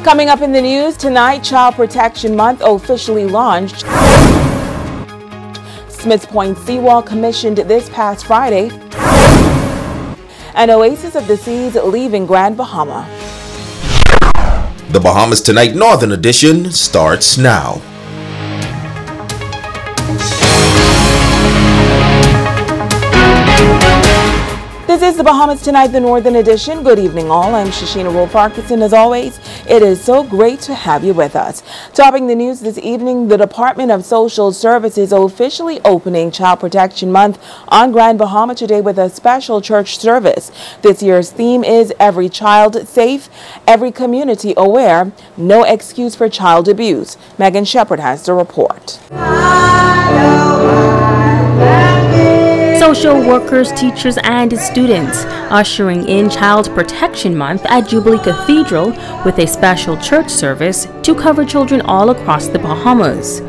Coming up in the news tonight, Child Protection Month officially launched. Smith's Point Seawall commissioned this past Friday. And Oasis of the Seas leaving Grand Bahama. The Bahamas Tonight Northern Edition starts now. This is the Bahamas Tonight, the Northern Edition. Good evening, all. I'm Shashina Wolf-Farquharson. As always, it is so great to have you with us. Topping the news this evening, the Department of Social Services officially opening Child Protection Month on Grand Bahama today with a special church service. This year's theme is Every Child Safe, Every Community Aware, No Excuse for Child Abuse. Megan Shepard has the report. Social workers, teachers, and students ushering in Child Protection Month at Jubilee Cathedral with a special church service to cover children all across the Bahamas.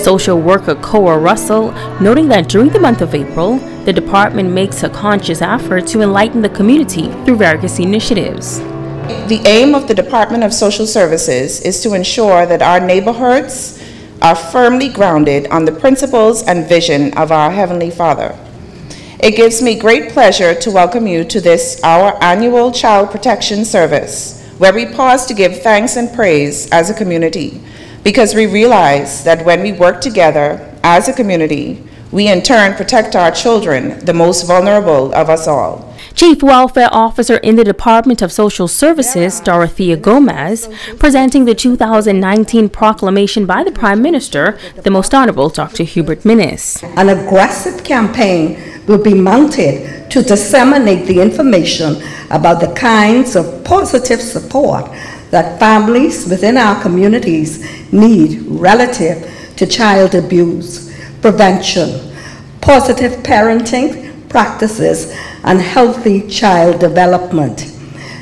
Social worker Koa Russell noting that during the month of April, the department makes a conscious effort to enlighten the community through various initiatives. The aim of the Department of Social Services is to ensure that our neighborhoods are firmly grounded on the principles and vision of our Heavenly Father. It gives me great pleasure to welcome you to this, our annual Child Protection Service, where we pause to give thanks and praise as a community, because we realize that when we work together as a community, we in turn protect our children, the most vulnerable of us all. Chief Welfare Officer in the Department of Social Services, Dorothea Gomez, presenting the 2019 proclamation by the Prime Minister, the Most Honorable Dr. Hubert Minnis. An aggressive campaign will be mounted to disseminate the information about the kinds of positive support that families within our communities need relative to child abuse, prevention, positive parenting practices, and healthy child development.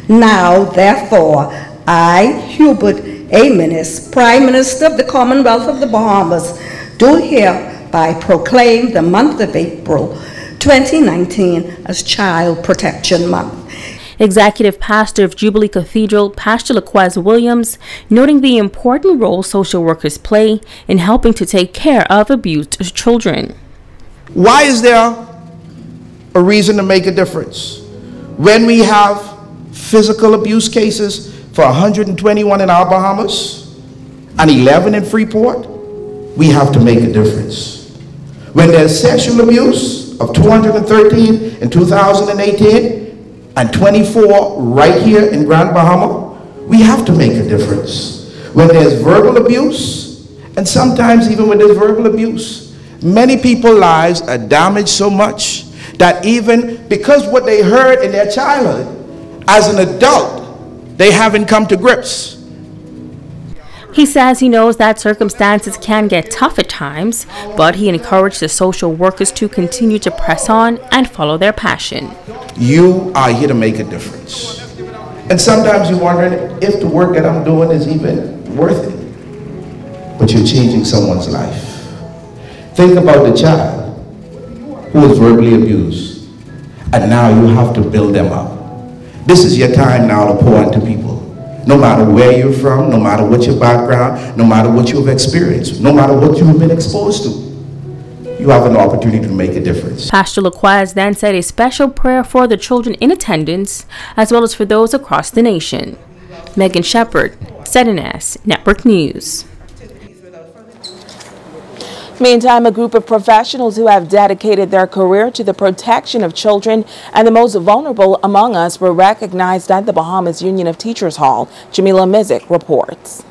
Now, therefore, I, Hubert A. Minnis, Prime Minister of the Commonwealth of the Bahamas, do hereby proclaim the month of April 2019 as Child Protection Month. Executive Pastor of Jubilee Cathedral, Pastor Laquez Williams, noting the important role social workers play in helping to take care of abused children. Why is there a reason to make a difference? When we have physical abuse cases for 121 in our Bahamas and 11 in Freeport, we have to make a difference. When there's sexual abuse of 213 in 2018 and 24 right here in Grand Bahama, we have to make a difference. When there's verbal abuse, and sometimes even when there's verbal abuse, many people's lives are damaged so much that even because what they heard in their childhood, as an adult, they haven't come to grips. He says he knows that circumstances can get tough at times, but he encouraged the social workers to continue to press on and follow their passion. You are here to make a difference. And sometimes you're wondering if the work that I'm doing is even worth it. But you're changing someone's life. Think about the child who was verbally abused, and now you have to build them up. This is your time now to pour into people. No matter where you're from, no matter what your background, no matter what you've experienced, no matter what you've been exposed to, you have an opportunity to make a difference. Pastor Laquez then said a special prayer for the children in attendance, as well as for those across the nation. Megan Shepard, ZNS Network News. Meantime, a group of professionals who have dedicated their career to the protection of children and the most vulnerable among us were recognized at the Bahamas Union of Teachers Hall. Jamila Mizik reports.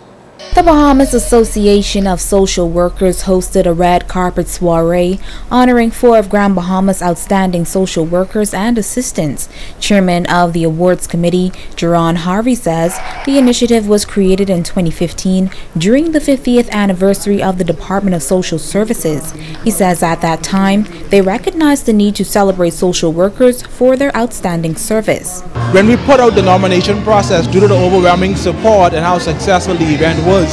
The Bahamas Association of Social Workers hosted a red carpet soiree honoring 4 of Grand Bahama's outstanding social workers and assistants. Chairman of the awards committee, Jerron Harvey, says the initiative was created in 2015 during the 50th anniversary of the Department of Social Services. He says at that time, they recognized the need to celebrate social workers for their outstanding service. When we put out the nomination process, due to the overwhelming support and how successful the event was,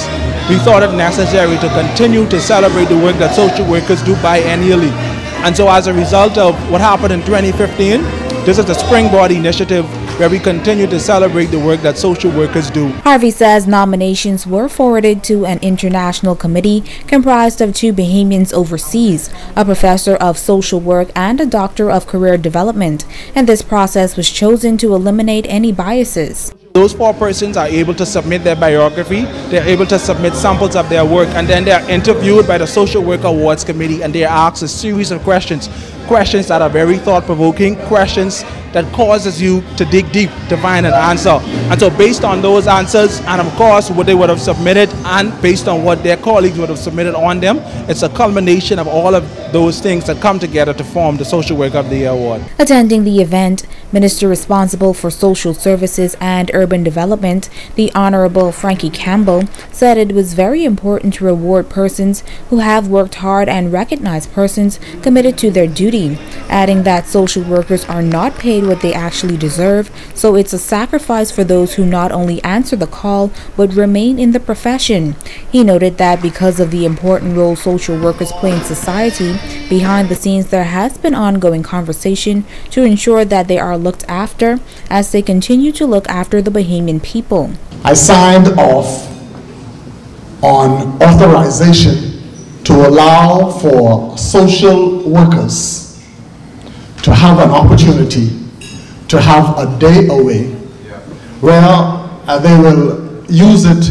we thought it necessary to continue to celebrate the work that social workers do biennially. And so as a result of what happened in 2015, this is a springboard initiative where we continue to celebrate the work that social workers do. Harvey says nominations were forwarded to an international committee comprised of 2 Bahamians overseas, a professor of social work and a doctor of career development, and this process was chosen to eliminate any biases. Those 4 persons are able to submit their biography, they're able to submit samples of their work, and then they're interviewed by the Social Work Awards Committee, and they're asked a series of questions that are very thought-provoking, questions that causes you to dig deep to find an answer. And so based on those answers, and of course what they would have submitted, and based on what their colleagues would have submitted on them, it's a culmination of all of those things that come together to form the Social Work of the Year Award. Attending the event, Minister responsible for Social Services and Urban Development, the Honorable Frankie Campbell, said it was very important to reward persons who have worked hard and recognize persons committed to their duty, adding that social workers are not paid what they actually deserve, so it's a sacrifice for those who not only answer the call but remain in the profession. He noted that because of the important role social workers play in society, behind the scenes there has been ongoing conversation to ensure that they are looked after as they continue to look after the Bahamian people. I signed off on authorization to allow for social workers to have an opportunity to have a day away where they will use it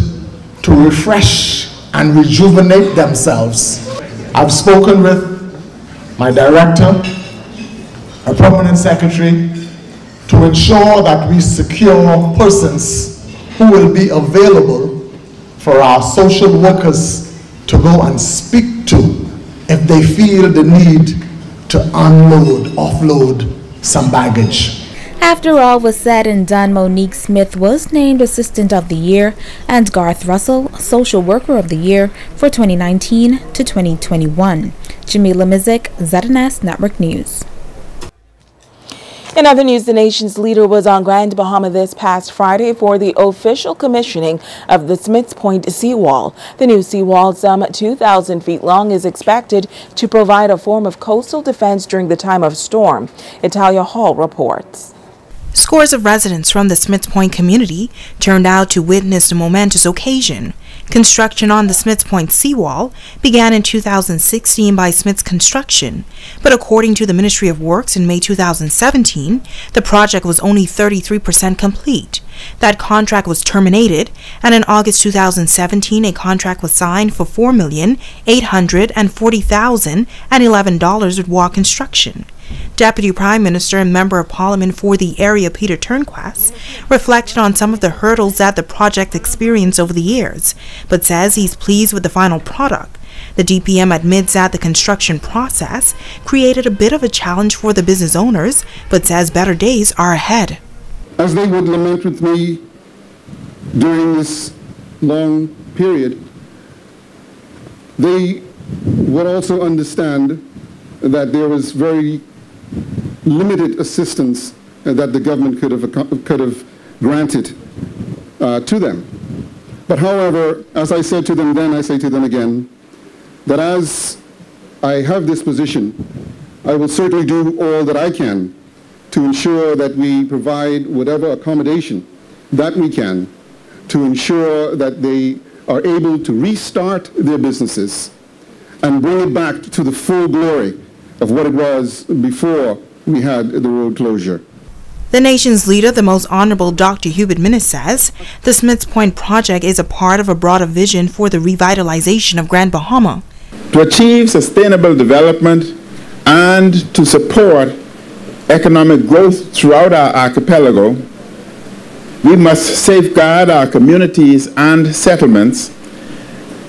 to refresh and rejuvenate themselves. I've spoken with my director, a permanent secretary, to ensure that we secure persons who will be available for our social workers to go and speak to if they feel the need to unload, offload some baggage. After all was said and done, Monique Smith was named Assistant of the Year and Garth Russell Social Worker of the Year for 2019 to 2021. Jamila Mizik, ZNS Network News. In other news, the nation's leader was on Grand Bahama this past Friday for the official commissioning of the Smiths Point Seawall. The new seawall, some 2,000 feet long, is expected to provide a form of coastal defense during the time of storm. Italia Hall reports. Scores of residents from the Smiths Point community turned out to witness the momentous occasion. Construction on the Smiths Point seawall began in 2016 by Smiths Construction, but according to the Ministry of Works in May 2017, the project was only 33% complete. That contract was terminated, and in August 2017, a contract was signed for $4,840,011 with War Construction. Deputy Prime Minister and Member of Parliament for the area Peter Turnquist reflected on some of the hurdles that the project experienced over the years, but says he's pleased with the final product. The DPM admits that the construction process created a bit of a challenge for the business owners, but says better days are ahead. As they would lament with me during this long period, they would also understand that there was very limited assistance that the government could have granted to them. But however, as I said to them then, I say to them again, that as I have this position, I will certainly do all that I can to ensure that we provide whatever accommodation that we can to ensure that they are able to restart their businesses and bring it back to the full glory of what it was before we had the road closure. The nation's leader, the Most Honorable Dr. Hubert Minnis, says the Smiths Point project is a part of a broader vision for the revitalization of Grand Bahama. To achieve sustainable development and to support economic growth throughout our archipelago, we must safeguard our communities and settlements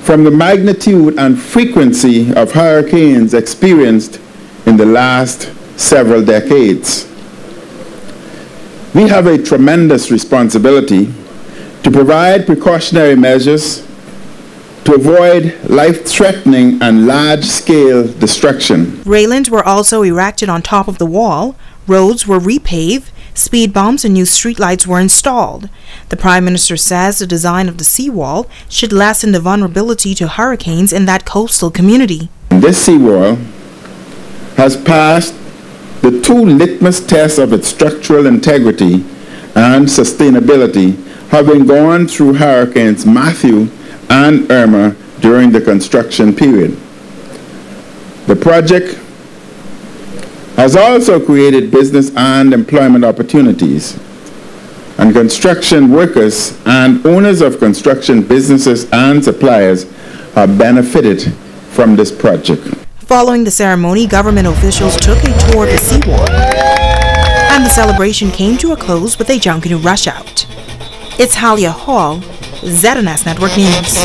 from the magnitude and frequency of hurricanes experienced in the last several decades. We have a tremendous responsibility to provide precautionary measures to avoid life-threatening and large-scale destruction. Railings were also erected on top of the wall, roads were repaved, speed bumps and new streetlights were installed. The Prime Minister says the design of the seawall should lessen the vulnerability to hurricanes in that coastal community. This seawall has passed the two litmus tests of its structural integrity and sustainability, having gone through Hurricanes Matthew and Irma during the construction period. The project has also created business and employment opportunities, and construction workers and owners of construction businesses and suppliers have benefited from this project. Following the ceremony, government officials took a tour of the Seawall, and the celebration came to a close with a junket rush out. It's Halia Hall, ZNS Network News.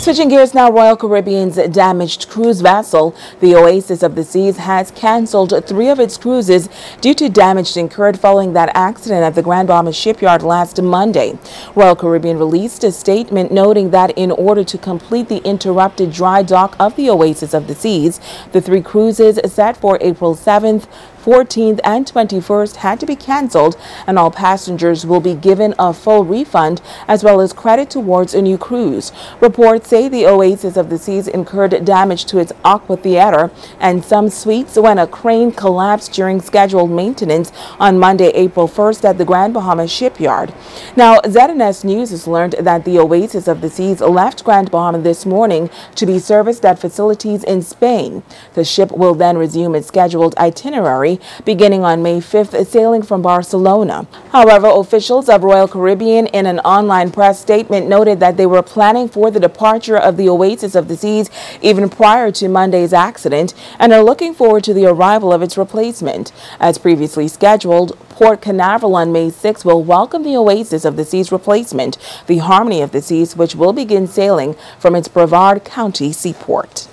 Switching gears now, Royal Caribbean's damaged cruise vessel, the Oasis of the Seas, has canceled 3 of its cruises due to damage incurred following that accident at the Grand Bahamas shipyard last Monday. Royal Caribbean released a statement noting that in order to complete the interrupted dry dock of the Oasis of the Seas, the 3 cruises set for April 7th, 14th and 21st had to be canceled, and all passengers will be given a full refund as well as credit towards a new cruise. Reports say the Oasis of the Seas incurred damage to its aqua theater and some suites when a crane collapsed during scheduled maintenance on Monday, April 1st at the Grand Bahamas shipyard. Now, ZNS News has learned that the Oasis of the Seas left Grand Bahama this morning to be serviced at facilities in Spain. The ship will then resume its scheduled itinerary beginning on May 5th, sailing from Barcelona. However, officials of Royal Caribbean in an online press statement noted that they were planning for the departure of the Oasis of the Seas even prior to Monday's accident and are looking forward to the arrival of its replacement. As previously scheduled, Port Canaveral on May 6 will welcome the Oasis of the Seas replacement, the Harmony of the Seas, which will begin sailing from its Brevard County seaport.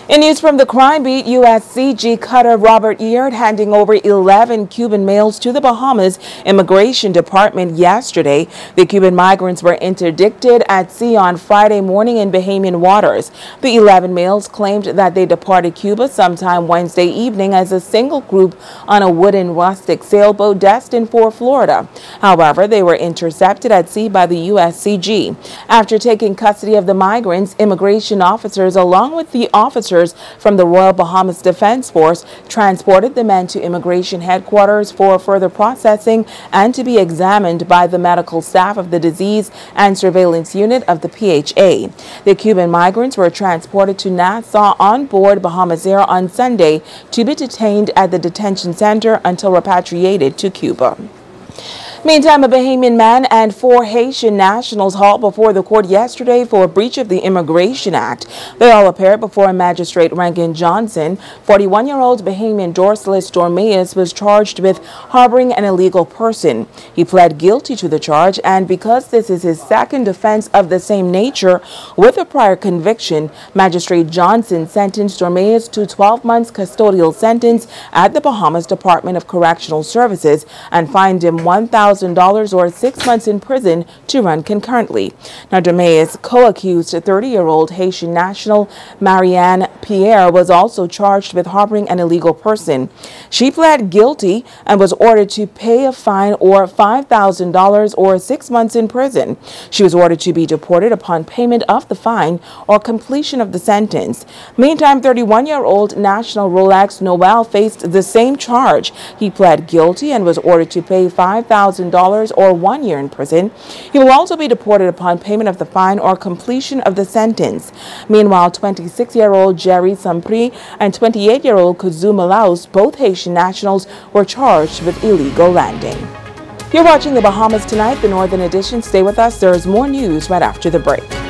In news from the crime beat, USCG cutter Robert Yeard handing over 11 Cuban males to the Bahamas Immigration Department yesterday. The Cuban migrants were interdicted at sea on Friday morning in Bahamian waters. The 11 males claimed that they departed Cuba sometime Wednesday evening as a single group on a wooden rustic sailboat destined for Florida. However, they were intercepted at sea by the USCG. After taking custody of the migrants, immigration officers, along with the officers from the Royal Bahamas Defense Force, transported the men to immigration headquarters for further processing and to be examined by the medical staff of the Disease and Surveillance Unit of the PHA. The Cuban migrants were transported to Nassau on board Bahamas Air on Sunday to be detained at the detention center until repatriated to Cuba. Meantime, a Bahamian man and 4 Haitian nationals hauled before the court yesterday for a breach of the Immigration Act. They all appeared before Magistrate Rankin Johnson. 41-year-old Bahamian Dorcelis Dormeus was charged with harboring an illegal person. He pled guilty to the charge, and because this is his second offense of the same nature with a prior conviction, Magistrate Johnson sentenced Dormeus to 12 months custodial sentence at the Bahamas Department of Correctional Services and fined him $1,000 or 6 months in prison to run concurrently. Now, Dormeus' co-accused 30-year-old Haitian national Marianne Pierre was also charged with harboring an illegal person. She pled guilty and was ordered to pay a fine or $5,000 or 6 months in prison. She was ordered to be deported upon payment of the fine or completion of the sentence. Meantime, 31-year-old national Rolex Noel faced the same charge. He pled guilty and was ordered to pay $5,000 or 1 year in prison. He will also be deported upon payment of the fine or completion of the sentence. Meanwhile, 26-year-old Jerry Sampri and 28-year-old Kazuma Laos, both Haitian nationals, were charged with illegal landing. You're watching the Bahamas Tonight, the Northern Edition. Stay with us. There's more news right after the break.